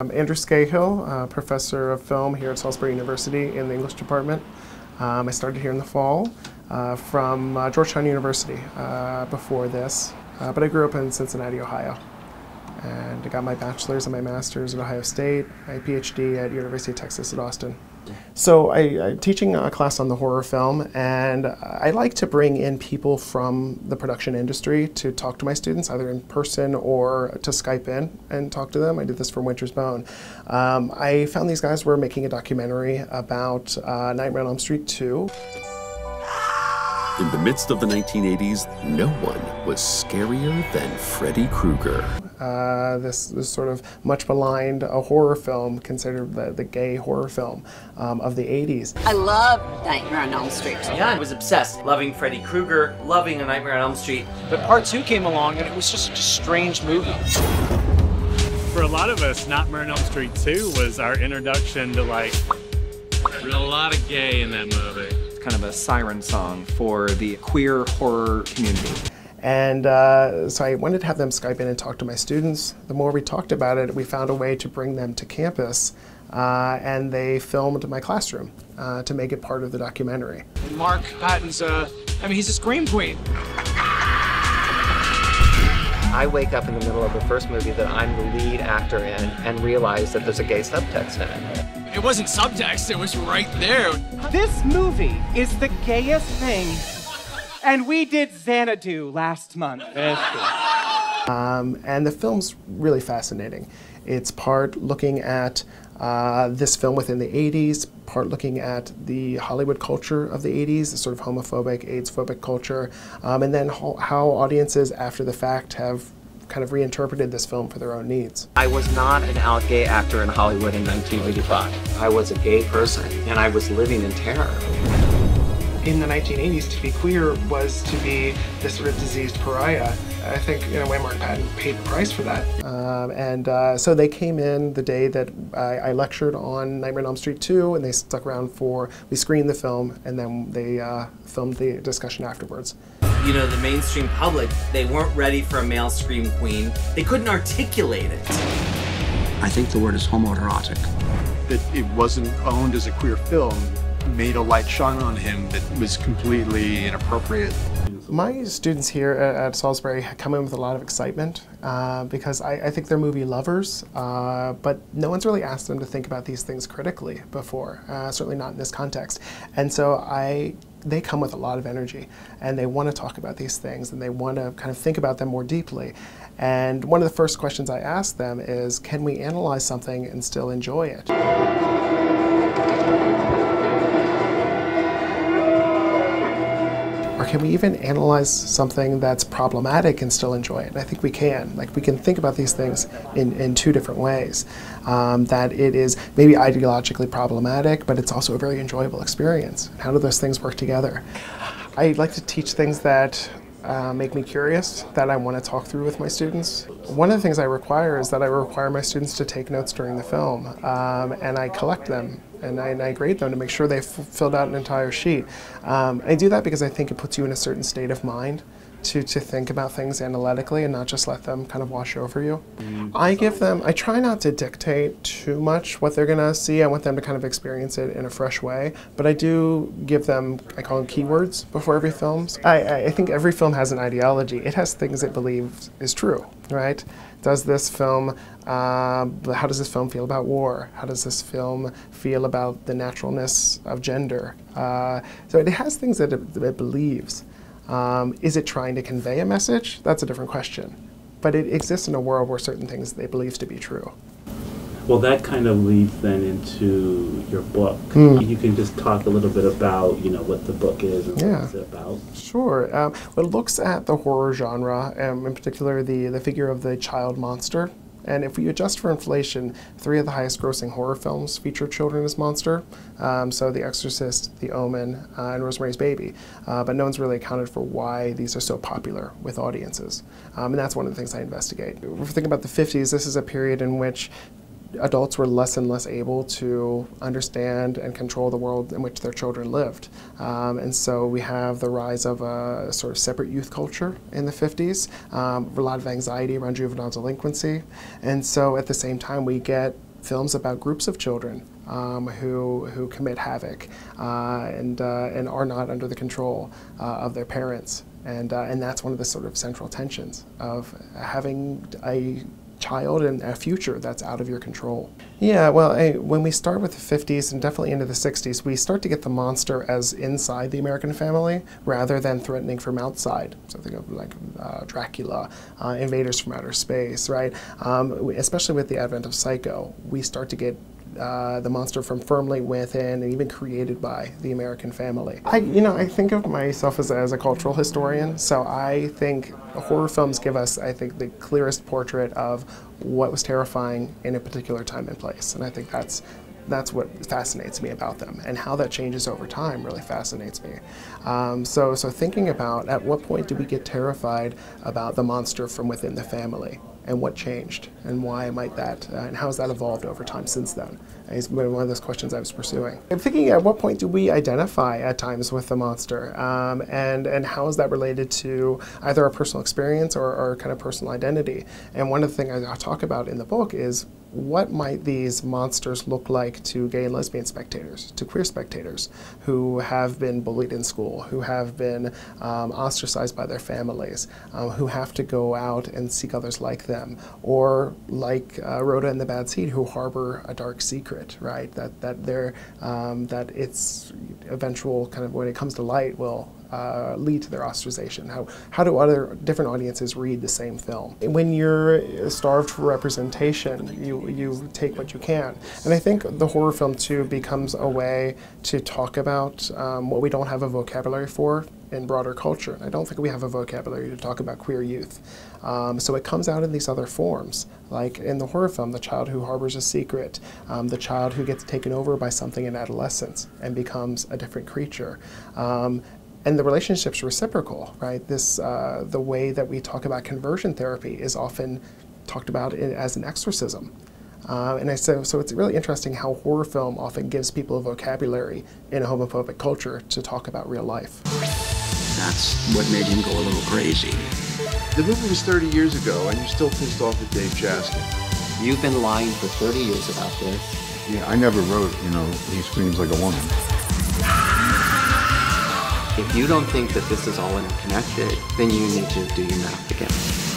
I'm Andrew Scahill, professor of film here at Salisbury University in the English department. I started here in the fall from Georgetown University before this, but I grew up in Cincinnati, Ohio. And I got my bachelor's and my master's at Ohio State, my PhD at University of Texas at Austin. So I'm teaching a class on the horror film, and I like to bring in people from the production industry to talk to my students, either in person or to Skype in and talk to them. I did this for Winter's Bone. I found these guys were making a documentary about Nightmare on Elm Street 2. In the midst of the 1980s, no one was scarier than Freddy Krueger. This sort of much maligned horror film, considered the gay horror film of the 80s. I love Nightmare on Elm Street. Yeah, I was obsessed, loving Freddy Krueger, loving A Nightmare on Elm Street. But part 2 came along and it was just a strange movie. For a lot of us, Nightmare on Elm Street 2 was our introduction to a lot of gay in that movie. Kind of a siren song for the queer horror community. And so I wanted to have them Skype in and talk to my students. The more we talked about it, we found a way to bring them to campus, and they filmed my classroom to make it part of the documentary. Mark Patton's, he's a scream queen. I wake up in the middle of the first movie that I'm the lead actor in and realize that there's a gay subtext in it. It wasn't subtext, it was right there. This movie is the gayest thing, and we did Xanadu last month. And the film's really fascinating. It's part looking at this film within the 80s, part looking at the Hollywood culture of the 80s, the sort of homophobic, AIDS-phobic culture, and then how audiences after the fact have kind of reinterpreted this film for their own needs. I was not an out gay actor in Hollywood in 1985. I was a gay person, and I was living in terror. In the 1980s, to be queer was to be this sort of diseased pariah. I think Wayne Mark Patton paid the price for that. So they came in the day that I lectured on Nightmare on Elm Street 2, and they stuck around we screened the film, and then they filmed the discussion afterwards. You know, the mainstream public, they weren't ready for a male scream queen. They couldn't articulate it. I think the word is homoerotic. That it wasn't owned as a queer film made a light shine on him that was completely inappropriate. My students here at Salisbury come in with a lot of excitement because I think they're movie lovers, but no one's really asked them to think about these things critically before, certainly not in this context. And so they come with a lot of energy, and they want to talk about these things, and they want to kind of think about them more deeply. And one of the first questions I ask them is, can we analyze something and still enjoy it? Or can we even analyze something that's problematic and still enjoy it? And I think we can. We can think about these things in two different ways. That it is maybe ideologically problematic, but it's also a very enjoyable experience. How do those things work together? I like to teach things that make me curious, that I want to talk through with my students. One of the things I require is that I require my students to take notes during the film, and I collect them. And I grade them to make sure they've filled out an entire sheet. I do that because I think it puts you in a certain state of mind to think about things analytically and not just let them kind of wash over you. I try not to dictate too much what they're gonna see. I want them to kind of experience it in a fresh way, but I do give them, I call them keywords before every film. I think every film has an ideology. It has things it believes is true, right? Does this film, how does this film feel about war? How does this film feel about the naturalness of gender? So it has things that it believes. Is it trying to convey a message? That's a different question. But it exists in a world where certain things it believes to be true. Well, that kind of leads then into your book. You can just talk a little bit about, what the book is and what it's about. Sure. Well, it looks at the horror genre, in particular the figure of the child monster. And if we adjust for inflation, 3 of the highest grossing horror films feature children as monster. So The Exorcist, The Omen, and Rosemary's Baby. But no one's really accounted for why these are so popular with audiences. And that's one of the things I investigate. If we think about the 50s, this is a period in which adults were less and less able to understand and control the world in which their children lived. And so we have the rise of a sort of separate youth culture in the 50s, a lot of anxiety around juvenile delinquency. And so at the same time, we get films about groups of children who commit havoc and are not under the control of their parents. And that's one of the sort of central tensions of having a child and a future that's out of your control. Yeah, well, when we start with the 50s and definitely into the 60s, we start to get the monster as inside the American family rather than threatening from outside. So think of like Dracula, Invaders from Outer Space, right? Especially with the advent of Psycho, we start to get the monster from firmly within and even created by the American family. I think of myself as a cultural historian, so I think horror films give us, I think, the clearest portrait of what was terrifying in a particular time and place. And I think that's what fascinates me about them, and how that changes over time really fascinates me. So thinking about at what point do we get terrified about the monster from within the family, and what changed, and why might that, and how has that evolved over time since then? It's one of those questions I was pursuing. I'm thinking at what point do we identify at times with the monster, and how is that related to either our personal experience or kind of personal identity? And one of the things I talk about in the book is what might these monsters look like to gay and lesbian spectators, to queer spectators who have been bullied in school, who have been ostracized by their families, who have to go out and seek others like them, or like Rhoda and the Bad Seed, who harbor a dark secret, right? That its eventual kind of, when it comes to light, will lead to their ostracization. How do other different audiences read the same film? When you're starved for representation, you take what you can. And I think the horror film too becomes a way to talk about what we don't have a vocabulary for in broader culture. I don't think we have a vocabulary to talk about queer youth. So it comes out in these other forms, like in the horror film, the child who harbors a secret, the child who gets taken over by something in adolescence and becomes a different creature. And the relationship's reciprocal, right? The way that we talk about conversion therapy is often talked about as an exorcism. So it's really interesting how horror film often gives people a vocabulary in a homophobic culture to talk about real life. That's what made him go a little crazy. The movie was 30 years ago, and you're still pissed off at Dave Chaskin. You've been lying for 30 years about this. Yeah, I never wrote, he screams like a woman. If you don't think that this is all interconnected, then you need to do your math again.